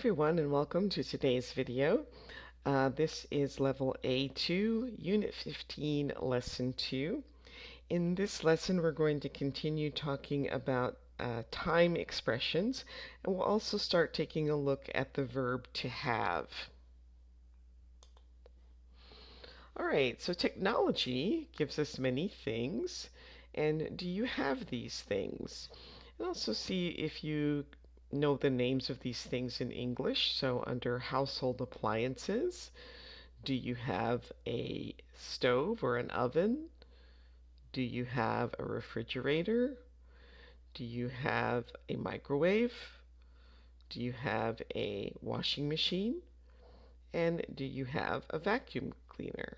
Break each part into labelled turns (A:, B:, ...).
A: everyone, and welcome to today's video. This is level A2, Unit 15, Lesson 2. In this lesson, we're going to continue talking about time expressions, and we'll also start taking a look at the verb to have. All right, so technology gives us many things, and do you have these things? And also see if you know the names of these things in English. So under household appliances, do you have a stove or an oven? Do you have a refrigerator? Do you have a microwave? Do you have a washing machine? And do you have a vacuum cleaner?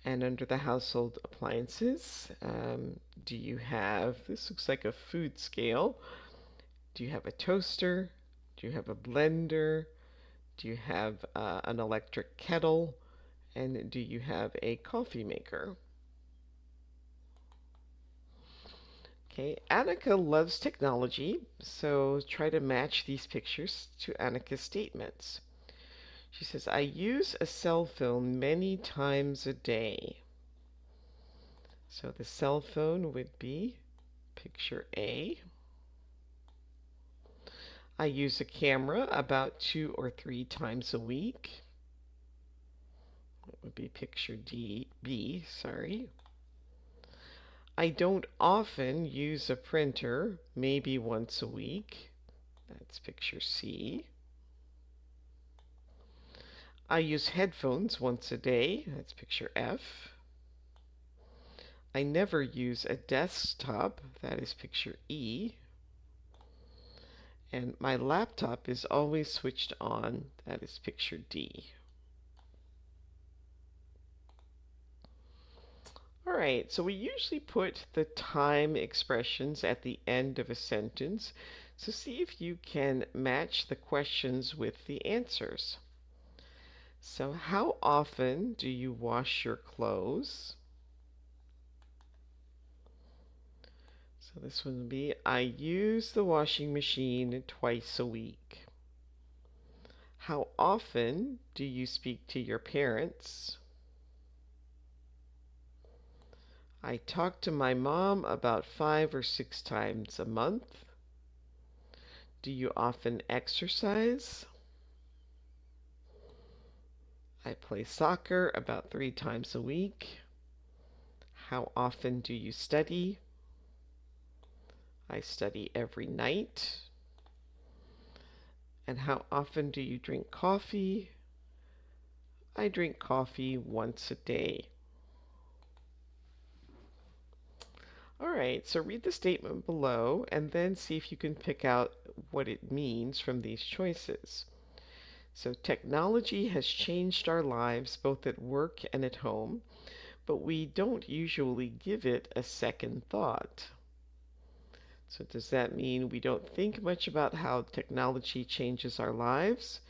A: And under the household appliances, do you have, this looks like a food scale. Do you have a toaster? Do you have a blender? Do you have an electric kettle? And do you have a coffee maker? Okay, Annika loves technology, so try to match these pictures to Annika's statements. She says, I use a cell phone many times a day. So the cell phone would be picture A. I use a camera about 2 or 3 times a week. That would be picture B, sorry. I don't often use a printer, maybe once a week. That's picture C. I use headphones once a day. That's picture F. I never use a desktop. That is picture E. And my laptop is always switched on. That is picture D. All right, so we usually put the time expressions at the end of a sentence. So see if you can match the questions with the answers. So how often do you wash your clothes? So this one would be, I use the washing machine twice a week. How often do you speak to your parents? I talk to my mom about 5 or 6 times a month. Do you often exercise? I play soccer about 3 times a week. How often do you study? I study every night. And how often do you drink coffee? I drink coffee once a day. All right, so read the statement below and then see if you can pick out what it means from these choices. So technology has changed our lives both at work and at home, but we don't usually give it a second thought. So does that mean we don't think much about how technology changes our lives?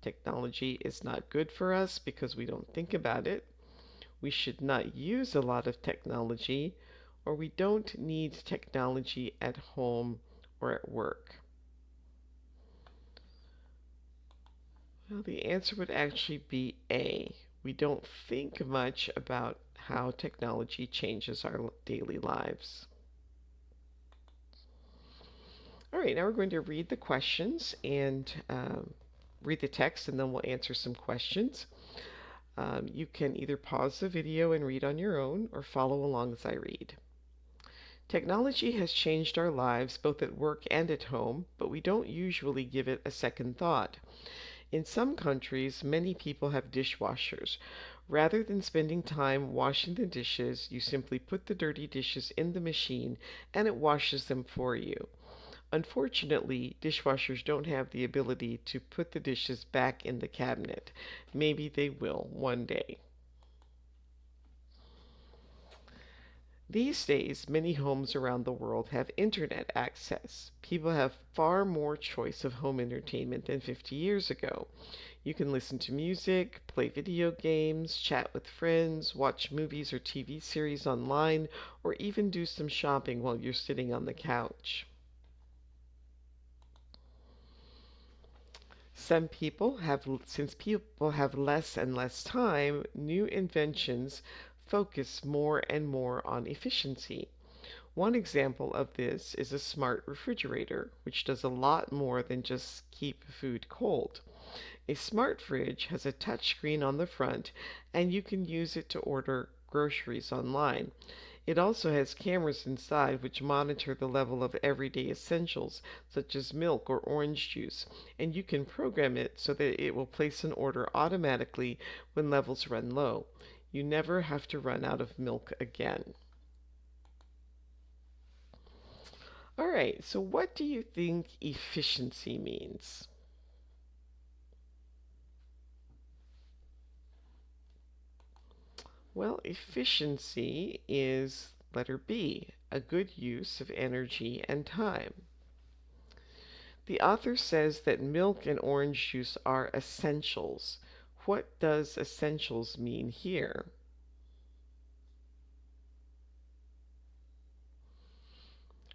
A: Technology is not good for us because we don't think about it. We should not use a lot of technology, or we don't need technology at home or at work. Well, the answer would actually be A. We don't think much about how technology changes our daily lives. All right, now we're going to read the questions and read the text, and then we'll answer some questions. You can either pause the video and read on your own or follow along as I read. Technology has changed our lives both at work and at home, but we don't usually give it a second thought. In some countries, many people have dishwashers. Rather than spending time washing the dishes, you simply put the dirty dishes in the machine and it washes them for you. Unfortunately, dishwashers don't have the ability to put the dishes back in the cabinet. Maybe they will one day. These days, many homes around the world have internet access. People have far more choice of home entertainment than 50 years ago. You can listen to music, play video games, chat with friends, watch movies or TV series online, or even do some shopping while you're sitting on the couch. Since people have less and less time, new inventions focus more and more on efficiency. One example of this is a smart refrigerator, which does a lot more than just keep food cold. A smart fridge has a touch screen on the front, and you can use it to order groceries online. It also has cameras inside which monitor the level of everyday essentials, such as milk or orange juice, and you can program it so that it will place an order automatically when levels run low. You never have to run out of milk again. All right, so what do you think efficiency means? Well, efficiency is letter B, a good use of energy and time. The author says that milk and orange juice are essentials. What does essentials mean here?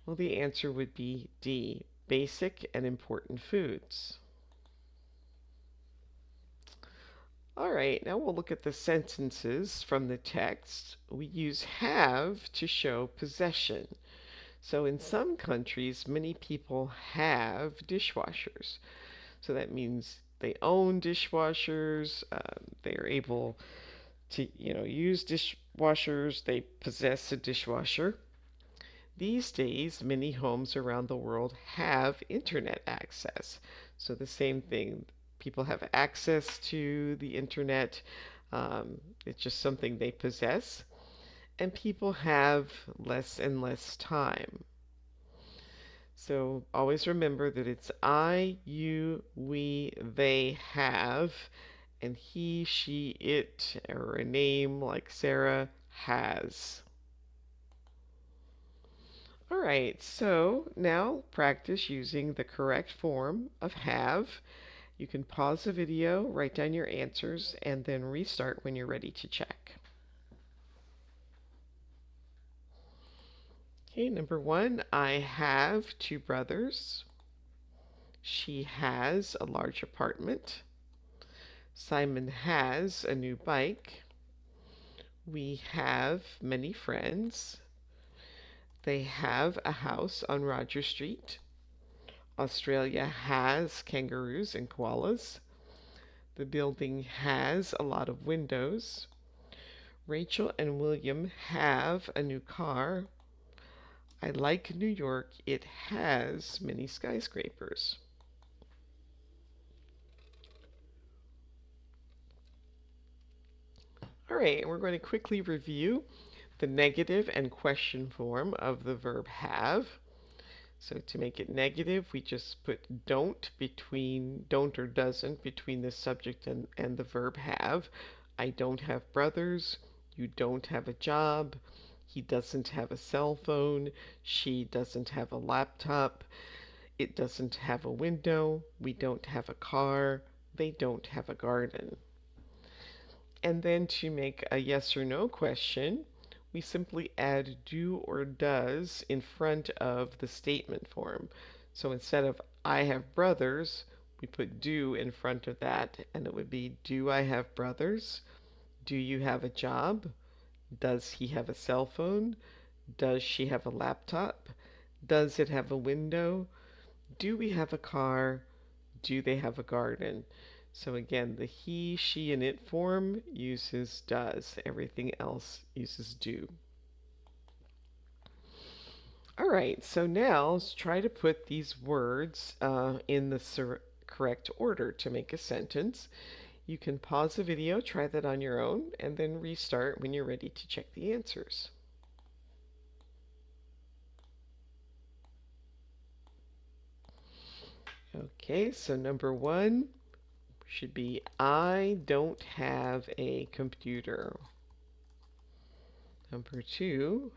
A: Well, the answer would be D, basic and important foods. All right, now we'll look at the sentences from the text. We use have to show possession. So in some countries, many people have dishwashers. So that means they own dishwashers. They are able to, use dishwashers. They possess a dishwasher. These days, many homes around the world have internet access. So the same thing, people have access to the internet. It's just something they possess. And people have less and less time. So always remember that it's I, you, we, they have, and he, she, it, or a name like Sarah has. All right, so now practice using the correct form of have. You can pause the video, write down your answers, and then restart when you're ready to check. Okay, number one, I have two brothers. She has a large apartment. Simon has a new bike. We have many friends. They have a house on Roger Street. Australia has kangaroos and koalas. The building has a lot of windows. Rachel and William have a new car. I like New York. It has many skyscrapers. All right, we're going to quickly review the negative and question form of the verb have. So to make it negative, we just put don't or doesn't between the subject and the verb have. I don't have brothers. You don't have a job. He doesn't have a cell phone. She doesn't have a laptop. It doesn't have a window. We don't have a car. They don't have a garden. And then to make a yes or no question, we simply add do or does in front of the statement form. So instead of I have brothers, we put do in front of that, and it would be do I have brothers? Do you have a job? Does he have a cell phone? Does she have a laptop? Does it have a window? Do we have a car? Do they have a garden? So again, the he, she, and it form uses does. Everything else uses do. All right, so now let's try to put these words in the correct order to make a sentence. You can pause the video, try that on your own, and then restart when you're ready to check the answers. Okay, so number one should be I don't have a computer. Number two,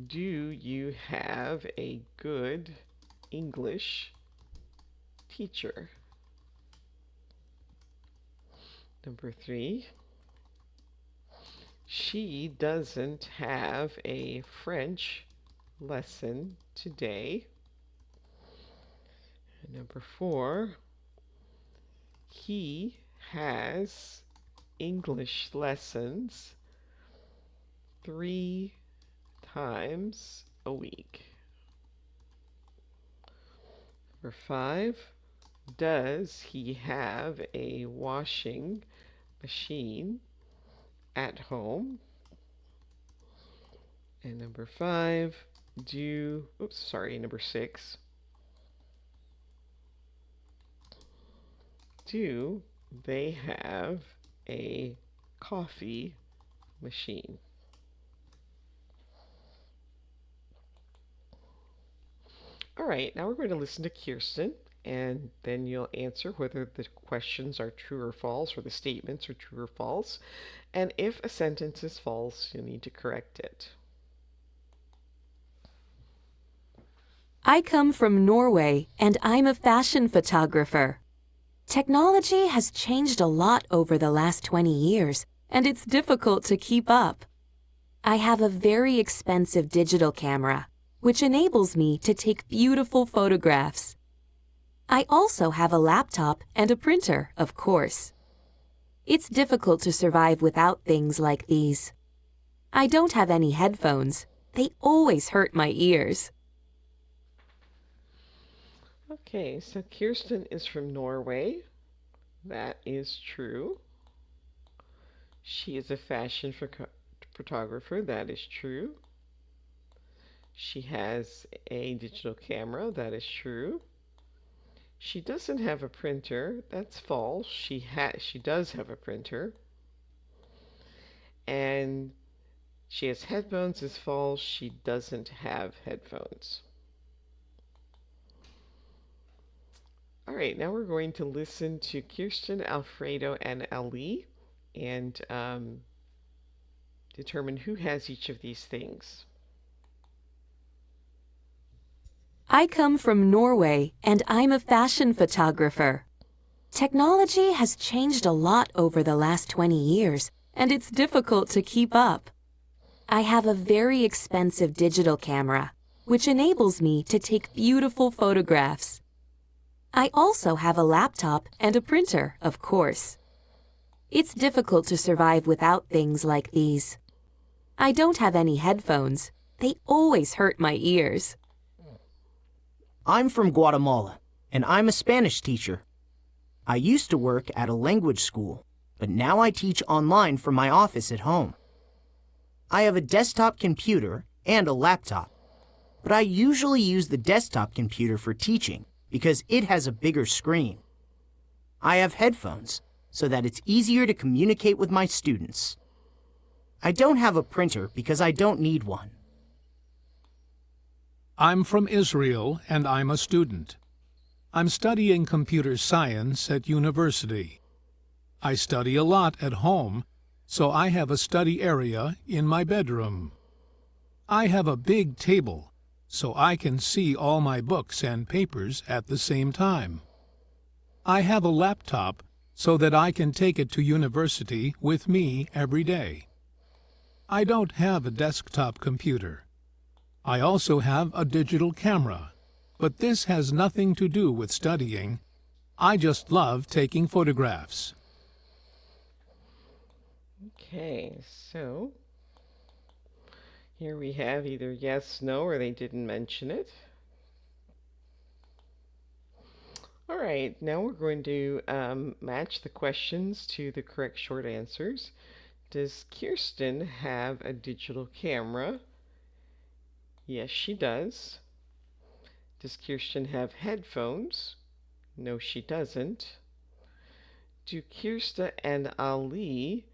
A: do you have a good English teacher? Number three, she doesn't have a French lesson today. And number four, he has English lessons 3 times a week. Number 5, does he have a washing machine at home? And number 6, do they have a coffee machine? All right, now we're going to listen to Kirsten, and then you'll answer whether the questions are true or false, or the statements are true or false. And if a sentence is false, you'll need to correct it.
B: I come from Norway, and I'm a fashion photographer. Technology has changed a lot over the last 20 years, and it's difficult to keep up. I have a very expensive digital camera, which enables me to take beautiful photographs. I also have a laptop and a printer, of course. It's difficult to survive without things like these. I don't have any headphones. They always hurt my ears.
A: Okay, so Kirsten is from Norway. That is true. She is a fashion photographer. That is true. She has a digital camera. That is true. She doesn't have a printer. That's false. She does have a printer. And she has headphones is false. She doesn't have headphones. All right, now we're going to listen to Kirsten, Alfredo, and Ali and determine who has each of these things.
B: I come from Norway, and I'm a fashion photographer. Technology has changed a lot over the last 20 years, and it's difficult to keep up. I have a very expensive digital camera, which enables me to take beautiful photographs. I also have a laptop and a printer, of course. It's difficult to survive without things like these. I don't have any headphones. They always hurt my ears.
C: I'm from Guatemala, and I'm a Spanish teacher. I used to work at a language school, but now I teach online from my office at home. I have a desktop computer and a laptop, but I usually use the desktop computer for teaching because it has a bigger screen. I have headphones so that it's easier to communicate with my students. I don't have a printer because I don't need one.
D: I'm from Israel, and I'm a student. I'm studying computer science at university. I study a lot at home, so I have a study area in my bedroom. I have a big table, so I can see all my books and papers at the same time. I have a laptop so that I can take it to university with me every day. I don't have a desktop computer. I also have a digital camera, but this has nothing to do with studying. I just love taking photographs.
A: Okay, so here we have either yes, no, or they didn't mention it. All right, now we're going to match the questions to the correct short answers. Does Kirsten have a digital camera? Yes, she does. Does Kirsten have headphones? No, she doesn't. Do Kirsten and Ali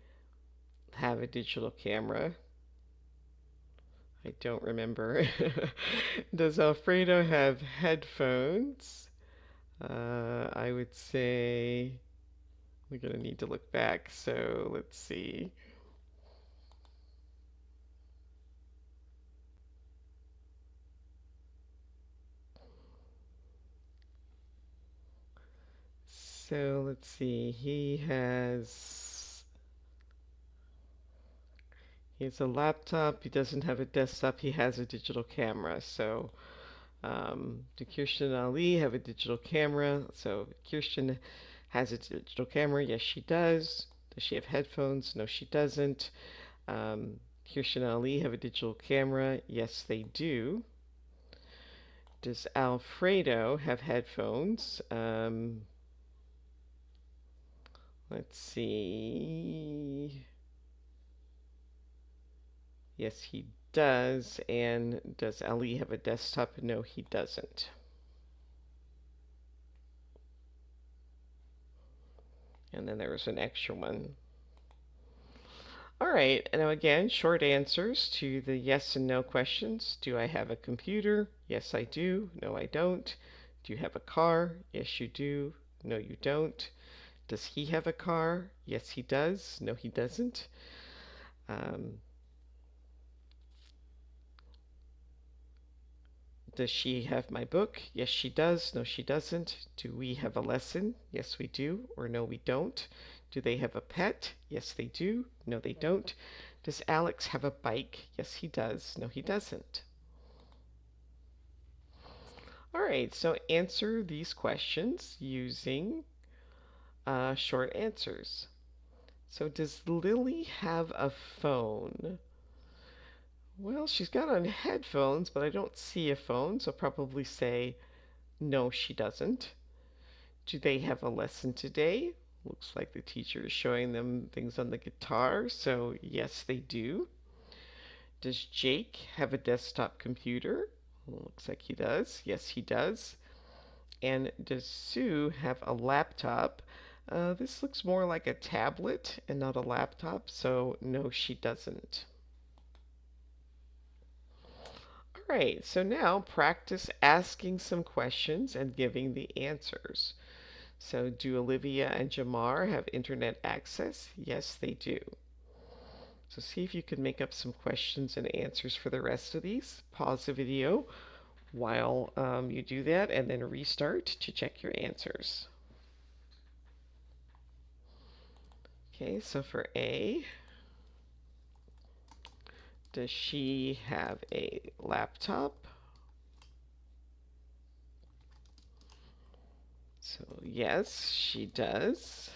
A: have a digital camera? I don't remember. Does Alfredo have headphones? I would say we're going to need to look back, so let's see. So let's see, he has a laptop, he doesn't have a desktop, he has a digital camera. So do Kirsten and Ali have a digital camera? So Kirsten has a digital camera? Yes, she does. Does she have headphones? No, she doesn't. Kirsten and Ali have a digital camera? Yes, they do. Does Alfredo have headphones? Let's see. Yes, he does. And does Ali have a desktop? No, he doesn't. And then there was an extra one. All right, and now again, short answers to the yes and no questions. Do I have a computer? Yes, I do. No, I don't. Do you have a car? Yes, you do. No, you don't. Does he have a car? Yes, he does. No, he doesn't. Um, does she have my book? Yes, she does. No, she doesn't. Do we have a lesson? Yes, we do. Or no, we don't. Do they have a pet? Yes, they do. No, they don't. Does Alex have a bike? Yes, he does. No, he doesn't. All right, so answer these questions using short answers. So, does Lily have a phone? Well, she's got on headphones, but I don't see a phone, so I'll probably say no, she doesn't. Do they have a lesson today? Looks like the teacher is showing them things on the guitar, so yes, they do. Does Jake have a desktop computer? Looks like he does. Yes, he does. And does Sue have a laptop? This looks more like a tablet and not a laptop, so no, she doesn't. All right, so now practice asking some questions and giving the answers. So, do Olivia and Jamar have internet access? Yes, they do. So, see if you can make up some questions and answers for the rest of these. Pause the video while you do that and then restart to check your answers. Okay, so for A, does she have a laptop? So yes, she does.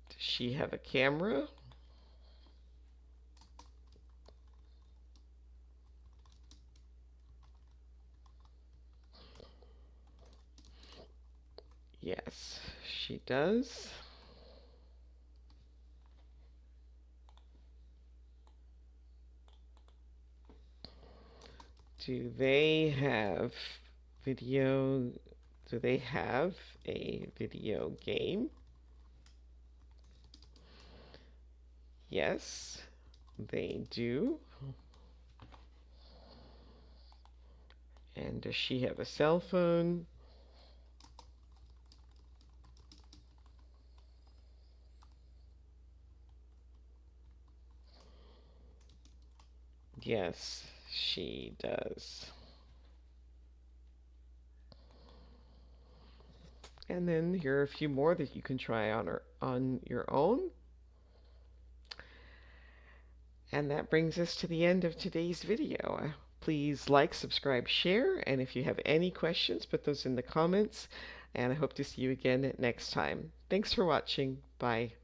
A: Does she have a camera? Yes, she does. Do they have video? Do they have a video game? Yes, they do. And does she have a cell phone? Yes, she does. And then here are a few more that you can try on your own. And that brings us to the end of today's video. Please like, subscribe, share, and if you have any questions, put those in the comments. And I hope to see you again next time. Thanks for watching. Bye.